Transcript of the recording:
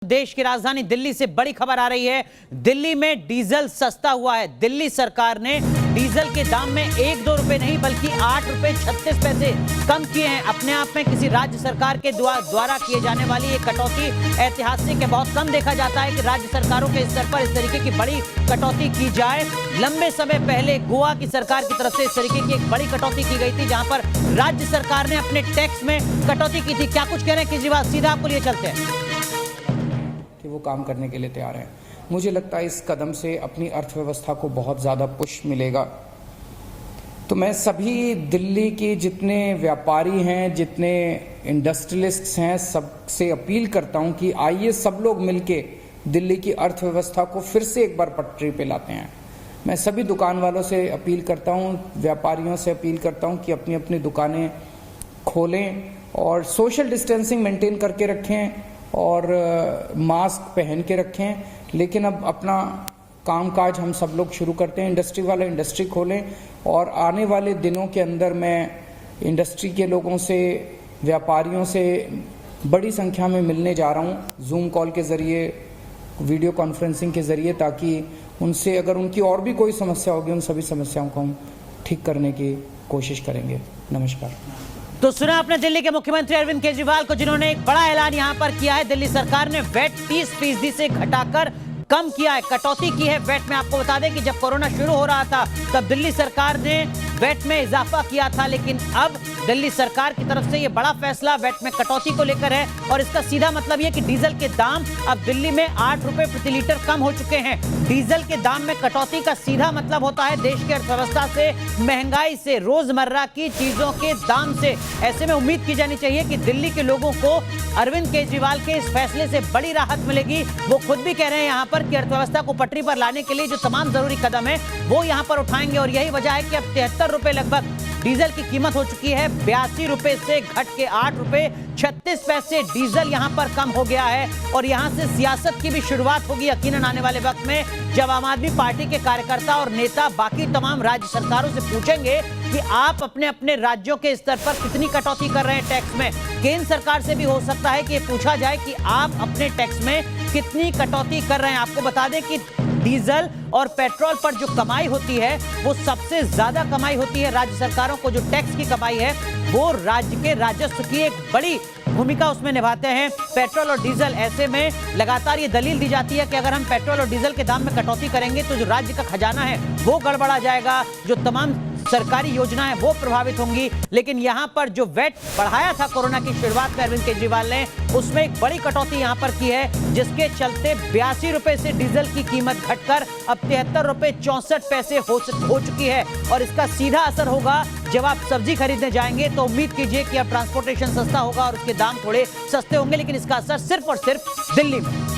देश की राजधानी दिल्ली से बड़ी खबर आ रही है। दिल्ली में डीजल सस्ता हुआ है। दिल्ली सरकार ने डीजल के दाम में 1-2 रुपए नहीं बल्कि 8 रुपए 36 पैसे कम किए हैं। अपने आप में किसी राज्य सरकार के द्वारा किए जाने वाली ये कटौती ऐतिहासिक है। बहुत कम देखा जाता है कि राज्य सरकारों के स्तर पर इस तरीके की बड़ी कटौती की जाए। लंबे समय पहले गोवा की सरकार की तरफ से इस तरीके की एक बड़ी कटौती की गई थी, जहां पर राज्य सरकार ने अपने टैक्स में कटौती की थी। क्या कुछ कह रहे हैं केजरीवाल, सीधा आपको लिए चलते हैं कि वो काम करने के लिए तैयार हैं। मुझे लगता है इस कदम से अपनी अर्थव्यवस्था को बहुत ज़्यादा पुश मिलेगा। तो मैं सभी दिल्ली के जितने व्यापारी हैं, जितने इंडस्ट्रियलिस्ट्स हैं, सबसे अपील करता हूं कि आइए सब लोग मिलके दिल्ली की अर्थव्यवस्था को फिर से एक बार पटरी पे लाते हैं। मैं सभी दुकान वालों से अपील करता हूं, व्यापारियों से अपील करता हूं कि अपनी अपनी दुकानें खोलें और सोशल डिस्टेंसिंग मेंटेन करके रखें और मास्क पहन के रखें। लेकिन अब अपना कामकाज हम सब लोग शुरू करते हैं। इंडस्ट्री वाले इंडस्ट्री खोलें और आने वाले दिनों के अंदर मैं इंडस्ट्री के लोगों से, व्यापारियों से बड़ी संख्या में मिलने जा रहा हूं, जूम कॉल के ज़रिए, वीडियो कॉन्फ्रेंसिंग के ज़रिए, ताकि उनसे अगर उनकी और भी कोई समस्या होगी उन सभी समस्याओं को हम ठीक करने की कोशिश करेंगे। नमस्कार। तो सुना आपने दिल्ली के मुख्यमंत्री अरविंद केजरीवाल को, जिन्होंने एक बड़ा ऐलान यहां पर किया है। दिल्ली सरकार ने वैट 30% से घटाकर कम किया है, कटौती की है वैट में। आपको बता दें कि जब कोरोना शुरू हो रहा था तब दिल्ली सरकार ने वैट में इजाफा किया था, लेकिन अब दिल्ली सरकार की तरफ से ये बड़ा फैसला वैट में कटौती को लेकर है। और इसका सीधा मतलब ये कि डीजल के दाम अब दिल्ली में 8 रुपए प्रति लीटर कम हो चुके हैं। डीजल के दाम में कटौती का सीधा मतलब होता है देश की अर्थव्यवस्था से, महंगाई से, रोजमर्रा की चीजों के दाम से। ऐसे में उम्मीद की जानी चाहिए कि दिल्ली के लोगों को अरविंद केजरीवाल के इस फैसले से बड़ी राहत मिलेगी। वो खुद भी कह रहे हैं यहाँ पर कि अर्थव्यवस्था को पटरी पर लाने के लिए जो तमाम जरूरी कदम है वो यहाँ पर उठाएंगे। और यही वजह है कि अब 73 रुपए लगभग डीजल की कीमत हो चुकी है। 82 रुपए से घट के 8 रुपए 36 पैसे डीजल यहां पर कम हो गया है। और यहां से सियासत की भी शुरुआत होगी यकीनन आने वाले वक्त में, जब आम आदमी पार्टी के कार्यकर्ता और नेता बाकी तमाम राज्य सरकारों से पूछेंगे कि आप अपने अपने राज्यों के स्तर पर कितनी कटौती कर रहे हैं टैक्स में। केंद्र सरकार से भी हो सकता है कि ये पूछा जाए कि आप अपने टैक्स में कितनी कटौती कर रहे हैं। आपको बता दें कि डीजल और पेट्रोल पर जो कमाई होती है वो सबसे ज्यादा कमाई होती है राज्य सरकारों को। जो टैक्स की कमाई है वो राज्य के राजस्व की एक बड़ी भूमिका उसमें निभाते हैं पेट्रोल और डीजल। ऐसे में लगातार ये दलील दी जाती है कि अगर हम पेट्रोल और डीजल के दाम में कटौती करेंगे तो जो राज्य का खजाना है वो गड़बड़ा जाएगा, जो तमाम सरकारी योजनाएं वो प्रभावित होंगी। लेकिन यहां पर जो वैट बढ़ाया था कोरोना की शुरुआत में अरविंद केजरीवाल ने, उसमें एक बड़ी कटौती यहां पर की है, जिसके चलते 82 रुपए से डीजल की कीमत घटकर अब 73 रुपए 64 पैसे हो चुकी है। और इसका सीधा असर होगा जब आप सब्जी खरीदने जाएंगे तो उम्मीद कीजिए कि अब ट्रांसपोर्टेशन सस्ता होगा और उसके दाम थोड़े सस्ते होंगे। लेकिन इसका असर सिर्फ और सिर्फ दिल्ली में।